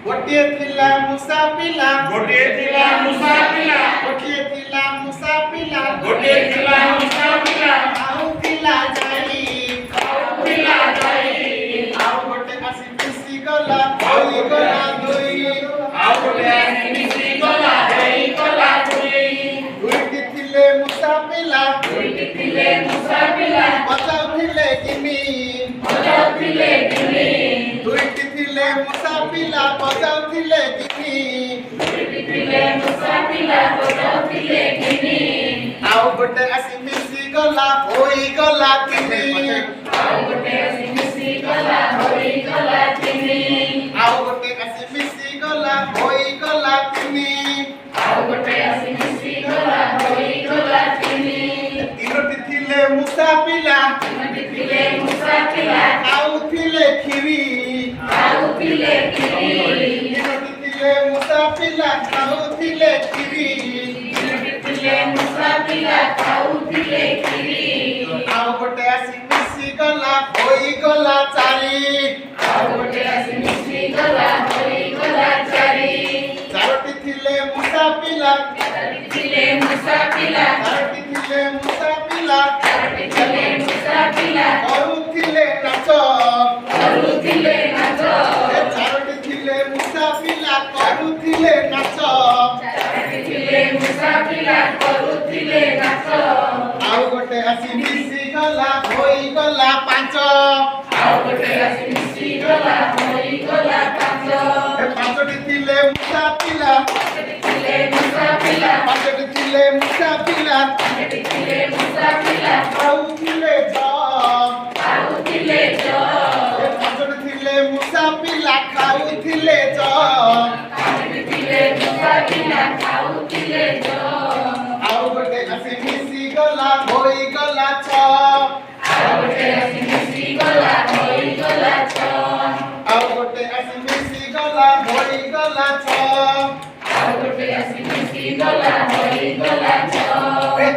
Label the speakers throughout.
Speaker 1: ଗୋଟିଏ ଥିଲା ମୂଷା ପିଲା
Speaker 2: ଗୋଟିଏ ଥିଲା ମୂଷା ପିଲା
Speaker 1: ଗୋଟିଏ ଥିଲା ମୂଷା ପିଲା
Speaker 2: ଗୋଟିଏ ଥିଲା ମୂଷା ପିଲା
Speaker 1: ଖାଉଥିଲା ଯାଇ
Speaker 2: ଖାଉଥିଲା ଯାଇ
Speaker 1: ଆଉ ଗୋଟେ ଆସି ମିଶି ଗଲା ହୋଇଗଲା ଦୁଇ
Speaker 2: ଆଉ ଗୋଟେ ଆସି ମିଶି ଗଲା ହେଇଗଲା ଦୁଇ
Speaker 1: ଦୁଇଟି ଥିଲେ ମୂଷା ପିଲା
Speaker 2: ଦୁଇଟି ଥିଲେ ମୂଷା ପିଲା
Speaker 1: ବଜାଉଥିଲେ ଗିନି
Speaker 2: ବଜାଉଥିଲେ ଗିନି
Speaker 1: ଦୁଇଟି ଥିଲେ ମୂଷା ପିଲା ବଜାଉଥିଲେ ଗିନି
Speaker 2: ଦୁଇଟି ଥିଲେ ମୂଷା ପିଲା ବଜାଉଥିଲେ ଗିନି
Speaker 1: ଆଉ ଗୋଟେ ଆସି ମିଶି ଗଲା ହୋଇଗଲା ତିନି
Speaker 2: ଆଉ ଗୋଟେ ଆସି ମିଶି ଗଲା ହୋଇଗଲା ତିନି
Speaker 1: ଆଉ ଗୋଟେ ଆସି ମିଶି ଗଲା ହୋଇଗଲା ତିନି
Speaker 2: ଆଉ ଗୋଟେ ଆସି ମିଶି ଗଲା ହୋଇଗଲା ତିନି
Speaker 1: ତିନୋଟି ଥିଲେ ମୂଷା ପିଲା
Speaker 2: ତିନୋଟି ଥିଲେ ମୂଷା ପିଲା
Speaker 1: ଖାଉଥିଲେ କ୍ଷୀରି
Speaker 2: ଖାଉଥିଲେ କ୍ଷୀରି
Speaker 1: ତିନୋଟି ଥିଲେ ମୂଷା ପିଲା ଖାଉଥିଲେ କ୍ଷୀରି
Speaker 2: ତିନୋଟି ଥିଲେ ମୂଷା ପିଲା ଖାଉଥିଲେ କ୍ଷୀରି
Speaker 1: ଆଉ ଗୋଟେ ଆସି ମିଶି ଗଲା ହୋଇଗଲା ଚାରି
Speaker 2: ଆଉ ଗୋଟେ ଆସି ମିଶି ଗଲା ହୋଇଗଲା ଚାରି
Speaker 1: ଚାରୋଟି ଥିଲେ ମୂଷା ପିଲା
Speaker 2: ଚାରୋଟି ଥିଲେ ମୂଷା ପିଲା
Speaker 1: ଚାରୋଟି ଥିଲେ ମୂଷା ପିଲା
Speaker 2: ଚାରୋଟି ଥିଲେ ମୂଷା ପିଲା
Speaker 1: କରୁଥିଲେ ନାଚ
Speaker 2: କରୁଥିଲେ ନାଚ
Speaker 1: ଚାରୋଟି ଥିଲେ ମୂଷା ପିଲା କରୁଥିଲେ ନାଚ
Speaker 2: ଚାରୋଟି ଥିଲେ ମୂଷା ପିଲା କରୁଥିଲେ ନାଚ
Speaker 1: ଆଉ ଗୋଟେ ଆସି ମିଶି ଗଲା ହୋଇଗଲା ପାଞ୍ଚ
Speaker 2: ଆଉ ଗୋଟେ ଆସି ମିଶି ଗଲା ହୋଇଗଲା ପାଞ୍ଚ
Speaker 1: ପାଞ୍ଚଟି ଥିଲେ ମୂଷା ପିଲା
Speaker 2: ପାଞ୍ଚଟି ଥିଲେ ମୂଷା ପିଲା
Speaker 1: ପାଞ୍ଚଟି ଥିଲେ ମୂଷା ପିଲା
Speaker 2: ପାଞ୍ଚଟି ଥିଲେ ମୂଷା ପିଲା
Speaker 1: ଖାଉଥିଲେ
Speaker 2: ଖାଉଥିଲେ
Speaker 1: ପାଞ୍ଚଟି ଥିଲେ ମୂଷା ପିଲା ଖାଉଥିଲେ
Speaker 2: ପାଞ୍ଚଟି ଥିଲେ ମୂଷା ପିଲା ଖାଉଥିଲେ
Speaker 1: ଆଉ ଗୋଟେ ଆସି ମିଶି ଗଲା ହୋଇଗଲା ଛ
Speaker 2: ଆଉ ଗୋଟେ ଆସି ମିଶି ଗଲା ହୋଇଗଲା
Speaker 1: ଆଉ ଗୋଟେ ଆସି ମିଶି ଗଲା ହୋଇଗଲା ଛ
Speaker 2: ଆଉ ଗୋଟେ ଆସି ମିଶି ଗଲା ହୋଇଗଲା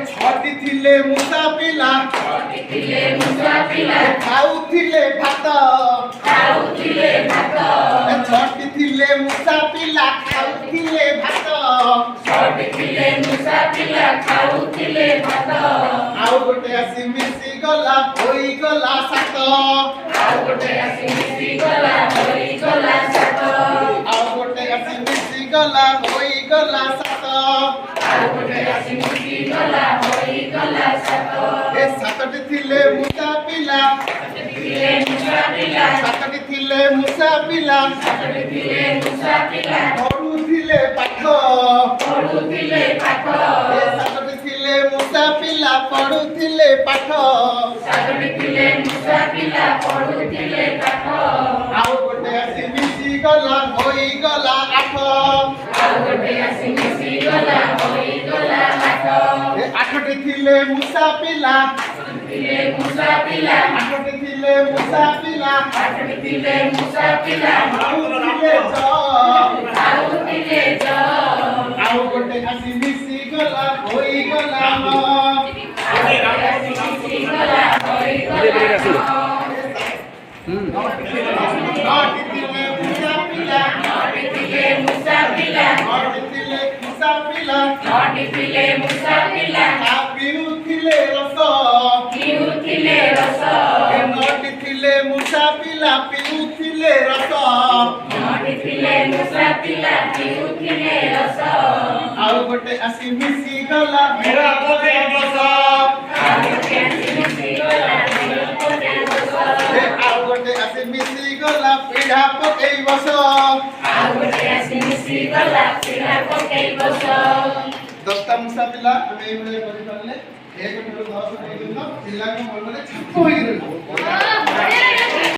Speaker 1: ଛଟି ଥିଲେ ମୂଷା ପିଲା
Speaker 2: ଛଅଟି ଥିଲେ ମୂଷା ପିଲା
Speaker 1: ଖାଉଥିଲେ ଭାତ
Speaker 2: ଖାଉଥିଲେ ଭାତ
Speaker 1: ଛଟି ଥିଲେ ମୂଷା ପିଲା ଖାଉଥିଲେ ଭାତ
Speaker 2: ଛଅଟି ଥିଲେ ମୂଷା ପିଲା ଖାଉଥିଲେ ଭାତ
Speaker 1: ଆଉ ଗୋଟେ ଆସି ମିଶି ଗଲା ହୋଇଗଲା ସାତ
Speaker 2: ଆଉ ଗୋଟେ ଆସି ମିଶି ଗଲା ହୋଇଗଲା ସାତ
Speaker 1: ଆଉ ଗୋଟେ ଆସି ମିଶି ଗଲା ହୋଇଗଲା ସାତ
Speaker 2: ଆଉ ଗୋଟେ ଆସି ମିଶି ଗଲା ହୋଇଗଲା ସାତ
Speaker 1: ସାତଟି ଥିଲେ ମୂଷା ପିଲା
Speaker 2: ଥିଲେ ମୂଷା ପିଲା
Speaker 1: ସାତଟି ଥିଲେ ମୂଷା ପିଲା
Speaker 2: ସାତଟି ଥିଲେ ମୂଷା ପିଲା
Speaker 1: ପଢୁଥିଲେ ପାଠ
Speaker 2: ପଢୁଥିଲେ ପାଠ
Speaker 1: ସାତଟି ଥିଲେ ମୂଷା ପିଲା ପଢୁଥିଲେ ପାଠ
Speaker 2: ସାତଟି ଥିଲେ ମୂଷା ପିଲା ପଢୁଥିଲେ ପାଠ
Speaker 1: ଆଉ ଗୋଟେ ଆସି ମିଶି ଗଲା ହୋଇଗଲା ଆଠ
Speaker 2: ଆଉ ଗୋଟେ ଆସି ମିଶି ଗଲା ହୋଇଗଲା ଆଠ
Speaker 1: ଆଠଟି ଥିଲେ ମୂଷା ପିଲା
Speaker 2: ଥିଲେ ମୂଷା ପିଲା
Speaker 1: ଆଠଟି ଥିଲେ ମୂଷା ପିଲା
Speaker 2: ଆଠଟି ଥିଲେ ମୂଷା ପିଲା
Speaker 1: ଖାଉଥିଲେ
Speaker 2: ଖାଉଥିଲେ
Speaker 1: ଆଉ ଗୋଟେ ଆସି ମିଶି ଗଲା ହୋଇଗଲା ନ
Speaker 2: ମିଶି ଗଲା ହୋଇଗଲା
Speaker 1: ନଅଟି ଥିଲେ ମୂଷା ପିଲା
Speaker 2: ନଅଟି ଥିଲେ ମୂଷା ପିଲା
Speaker 1: ନଅଟି ଥିଲେ ମୂଷା ପିଲା
Speaker 2: ନଅଟି ଥିଲେ ମୂଷା ପିଲା
Speaker 1: ପିଉଥିଲେ ରସ
Speaker 2: ପିଉଥିଲେ ରସ
Speaker 1: ନଅଟି ଥିଲେ ମୂଷା ପିଲା ପିଉଥିଲେ ରସ
Speaker 2: ନଅଟି ଥିଲେ ମୂଷା ପିଲା ପିଉଥିଲେ ରସ
Speaker 1: ଆଉ ଗୋଟେ ଆସି ମିଶି ଗଲା
Speaker 2: ମେରା ପକେଇ ବସ ଆଉ ଗୋଟେ ଆସି ମିଶି ଗଲା ମେରା ପକେଇ ବସ
Speaker 1: ଆଉ ଗୋଟେ ଆସି ମିଶି ଗଲା ପିଢା ପକେଇ ବସ
Speaker 2: ଆଉ ଗୋଟେ ଆସି ମିଶି ଗଲା ପିଢା ପକେଇ ବସ
Speaker 1: ଦଶଟା ମୂଷା ପିଲା ଆମେ ଏଇଭଳିଆ କରିପାରିଲେ 1 ଠାରୁ 10 ପର୍ଯ୍ୟନ୍ତ ପିଲାଙ୍କ ମନରେ ଛାପ ହୋଇକି ରହିବ।